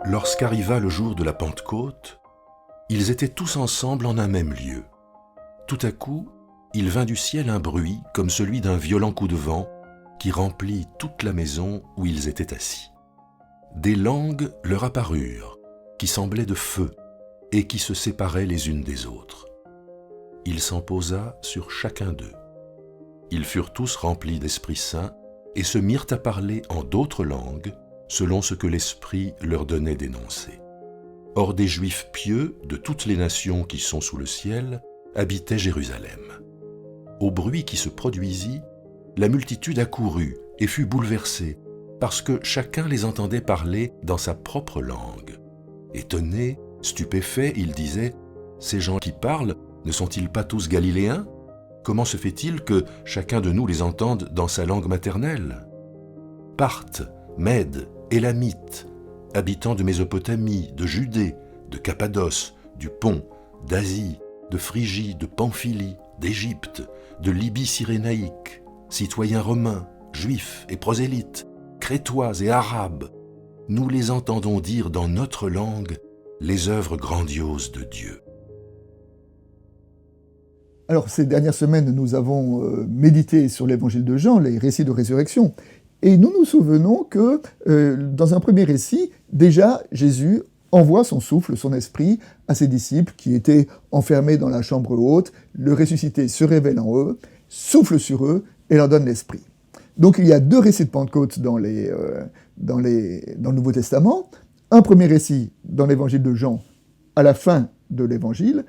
Lorsqu'arriva le jour de la Pentecôte, ils étaient tous ensemble en un même lieu. Tout à coup, il vint du ciel un bruit comme celui d'un violent coup de vent qui remplit toute la maison où ils étaient assis. Des langues leur apparurent, qui semblaient de feu et qui se séparaient les unes des autres. Il s'en posa sur chacun d'eux. Ils furent tous remplis d'Esprit Saint et se mirent à parler en d'autres langues, selon ce que l'Esprit leur donnait d'énoncer. Or des Juifs pieux de toutes les nations qui sont sous le ciel habitaient Jérusalem. Au bruit qui se produisit, la multitude accourut et fut bouleversée, parce que chacun les entendait parler dans sa propre langue. Étonnés, stupéfaits, ils disaient « Ces gens qui parlent, ne sont-ils pas tous galiléens ? Comment se fait-il que chacun de nous les entende dans sa langue maternelle ? Parthes, Mèdes, Élamites, habitants de Mésopotamie, de Judée, de Cappadoce, du Pont, d'Asie, de Phrygie, de Pamphylie, d'Égypte, de Libye cyrénaïque, citoyens romains, juifs et prosélytes, crétois et arabes, nous les entendons dire dans notre langue les œuvres grandioses de Dieu. » Alors, ces dernières semaines, nous avons médité sur l'évangile de Jean, les récits de résurrection. Et nous nous souvenons que, dans un premier récit, déjà, Jésus envoie son souffle, son esprit, à ses disciples qui étaient enfermés dans la chambre haute. Le ressuscité se révèle en eux, souffle sur eux et leur donne l'esprit. Donc, il y a deux récits de Pentecôte dans le Nouveau Testament. Un premier récit dans l'évangile de Jean, à la fin de l'évangile,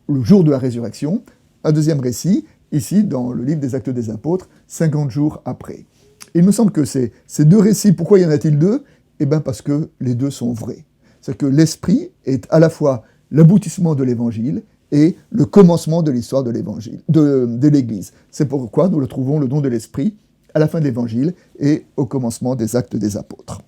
le jour de la résurrection. Un deuxième récit, ici, dans le livre des Actes des Apôtres, 50 jours après. Il me semble que ces deux récits, pourquoi y en a-t-il deux ? Eh bien parce que les deux sont vrais. C'est que l'Esprit est à la fois l'aboutissement de l'Évangile et le commencement de l'histoire de l'Évangile, de l'Église. C'est pourquoi nous le trouvons, le don de l'Esprit, à la fin de l'Évangile et au commencement des Actes des Apôtres.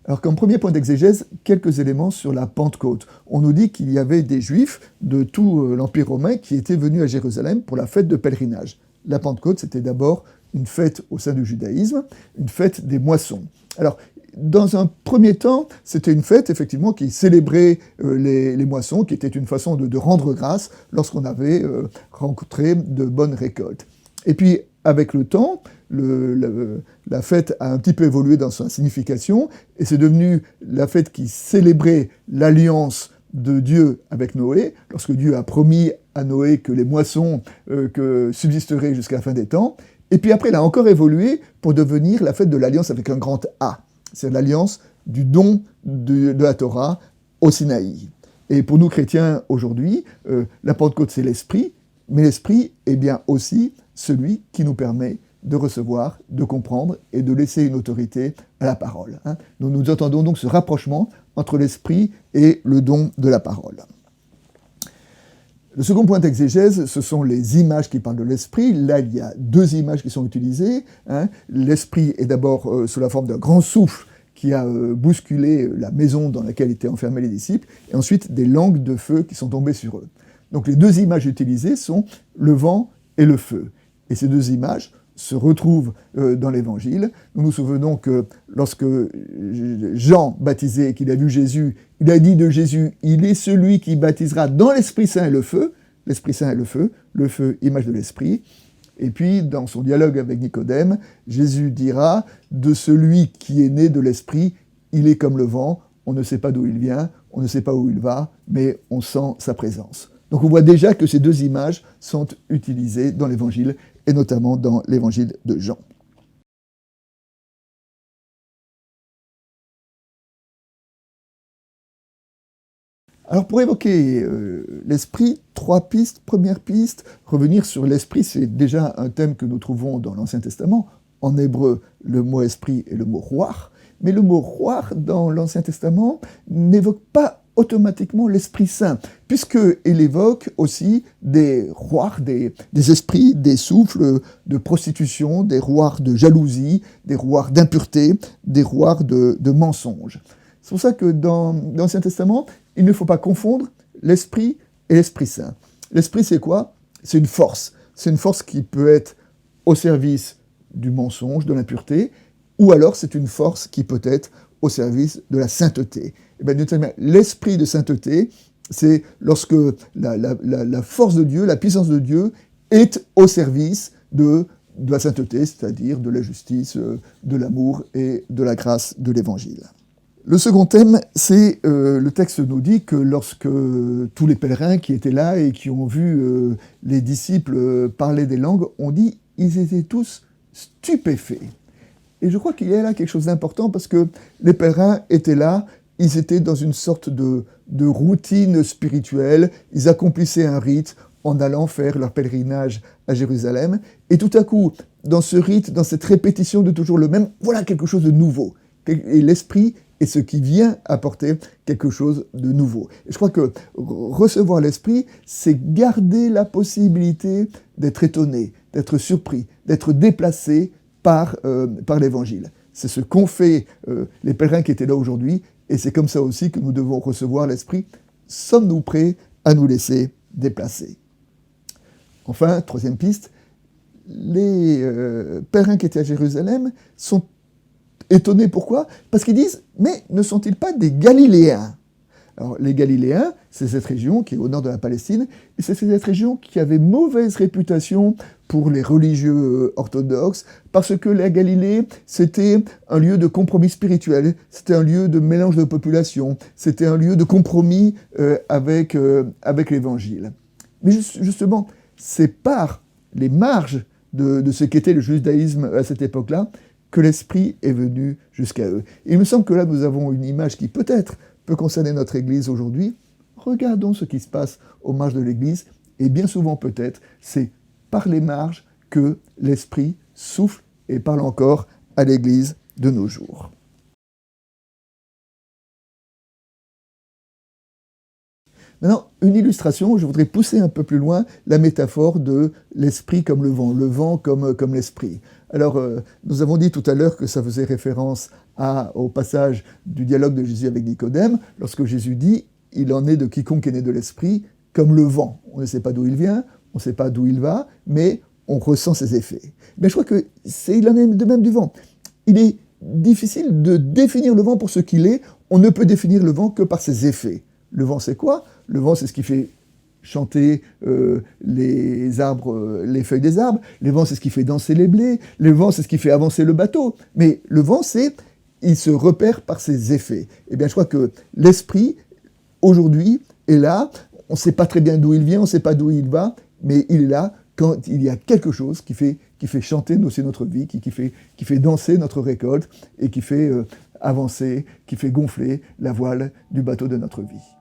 Alors, comme premier point d'exégèse, quelques éléments sur la Pentecôte. On nous dit qu'il y avait des Juifs de tout l'Empire romain qui étaient venus à Jérusalem pour la fête de pèlerinage. La Pentecôte, c'était d'abord une fête au sein du judaïsme, une fête des moissons. Alors, dans un premier temps, c'était une fête, effectivement, qui célébrait les moissons, qui était une façon de rendre grâce lorsqu'on avait rencontré de bonnes récoltes. Et puis, avec le temps, la fête a un petit peu évolué dans sa signification, et c'est devenu la fête qui célébrait l'alliance de Dieu avec Noé, lorsque Dieu a promis à Noé que les moissons subsisteraient jusqu'à la fin des temps. Et puis après, elle a encore évolué pour devenir la fête de l'alliance avec un grand A. C'est l'alliance du don de la Torah au Sinaï. Et pour nous chrétiens aujourd'hui, la Pentecôte c'est l'Esprit, mais l'Esprit est bien aussi celui qui nous permet de recevoir, de comprendre et de laisser une autorité à la parole. Nous entendons donc ce rapprochement entre l'Esprit et le don de la parole. Le second point d'exégèse, ce sont les images qui parlent de l'Esprit. Là, il y a deux images qui sont utilisées. L'Esprit est d'abord sous la forme d'un grand souffle qui a bousculé la maison dans laquelle étaient enfermés les disciples, et ensuite des langues de feu qui sont tombées sur eux. Donc les deux images utilisées sont le vent et le feu. Et ces deux images se retrouvent dans l'Évangile. Nous nous souvenons que lorsque Jean baptisait et qu'il a vu Jésus, il a dit de Jésus, il est celui qui baptisera dans l'Esprit Saint et le feu. L'Esprit Saint et le feu, image de l'Esprit. Et puis, dans son dialogue avec Nicodème, Jésus dira de celui qui est né de l'Esprit, il est comme le vent, on ne sait pas d'où il vient, on ne sait pas où il va, mais on sent sa présence. Donc on voit déjà que ces deux images sont utilisées dans l'Évangile, et notamment dans l'Évangile de Jean. Alors pour évoquer l'esprit, trois pistes. Première piste, revenir sur l'esprit, c'est déjà un thème que nous trouvons dans l'Ancien Testament. En hébreu, le mot esprit est le mot ruach, mais le mot ruach dans l'Ancien Testament n'évoque pas automatiquement l'Esprit Saint, puisqu'il évoque aussi des ruach, des esprits, des souffles de prostitution, des ruach de jalousie, des ruach d'impureté, des ruach de mensonge. C'est pour ça que dans l'Ancien Testament, il ne faut pas confondre l'Esprit et l'Esprit Saint. L'Esprit, c'est quoi ? C'est une force. C'est une force qui peut être au service du mensonge, de l'impureté, ou alors c'est une force qui peut être au service de la sainteté. Et bien, l'esprit de sainteté, c'est lorsque la force de Dieu, la puissance de Dieu est au service de la sainteté, c'est-à-dire de la justice, de l'amour et de la grâce de l'Évangile. Le second thème, c'est le texte nous dit que lorsque tous les pèlerins qui étaient là et qui ont vu les disciples parler des langues, on dit ils étaient tous stupéfaits. Et je crois qu'il y a là quelque chose d'important parce que les pèlerins étaient là, ils étaient dans une sorte de routine spirituelle, ils accomplissaient un rite en allant faire leur pèlerinage à Jérusalem. Et tout à coup, dans ce rite, dans cette répétition de toujours le même, voilà quelque chose de nouveau. Et l'esprit est ce qui vient apporter quelque chose de nouveau. Et je crois que recevoir l'esprit, c'est garder la possibilité d'être étonné, d'être surpris, d'être déplacé par l'Évangile. C'est ce qu'ont fait les pèlerins qui étaient là aujourd'hui, et c'est comme ça aussi que nous devons recevoir l'esprit. Sommes-nous prêts à nous laisser déplacer? Enfin, troisième piste, les pèlerins qui étaient à Jérusalem sont étonnés. Pourquoi? Parce qu'ils disent, mais ne sont-ils pas des Galiléens? Alors, les Galiléens, c'est cette région qui est au nord de la Palestine, et c'est cette région qui avait mauvaise réputation pour les religieux orthodoxes, parce que la Galilée, c'était un lieu de compromis spirituel, c'était un lieu de mélange de population, c'était un lieu de compromis avec l'Évangile. Mais justement, c'est par les marges de ce qu'était le judaïsme à cette époque-là que l'Esprit est venu jusqu'à eux. Et il me semble que là, nous avons une image qui peut-être peut concerner notre Église aujourd'hui. Regardons ce qui se passe aux marges de l'Église, et bien souvent peut-être, c'est par les marges que l'Esprit souffle et parle encore à l'Église de nos jours. Maintenant, une illustration, je voudrais pousser un peu plus loin la métaphore de l'esprit comme le vent comme l'esprit. Alors, nous avons dit tout à l'heure que ça faisait référence au passage du dialogue de Jésus avec Nicodème, lorsque Jésus dit « Il en est de quiconque est né de l'esprit, comme le vent. » On ne sait pas d'où il vient, on ne sait pas d'où il va, mais on ressent ses effets. Mais je crois qu'il en est de même du vent. Il est difficile de définir le vent pour ce qu'il est, on ne peut définir le vent que par ses effets. Le vent, c'est quoi? Le vent, c'est ce qui fait chanter les arbres, les feuilles des arbres. Le vent, c'est ce qui fait danser les blés. Le vent, c'est ce qui fait avancer le bateau. Mais le vent, il se repère par ses effets. Eh bien, je crois que l'esprit, aujourd'hui, est là. On ne sait pas très bien d'où il vient, on ne sait pas d'où il va, mais il est là quand il y a quelque chose qui fait chanter aussi notre vie, qui fait danser notre récolte et qui fait avancer, qui fait gonfler la voile du bateau de notre vie.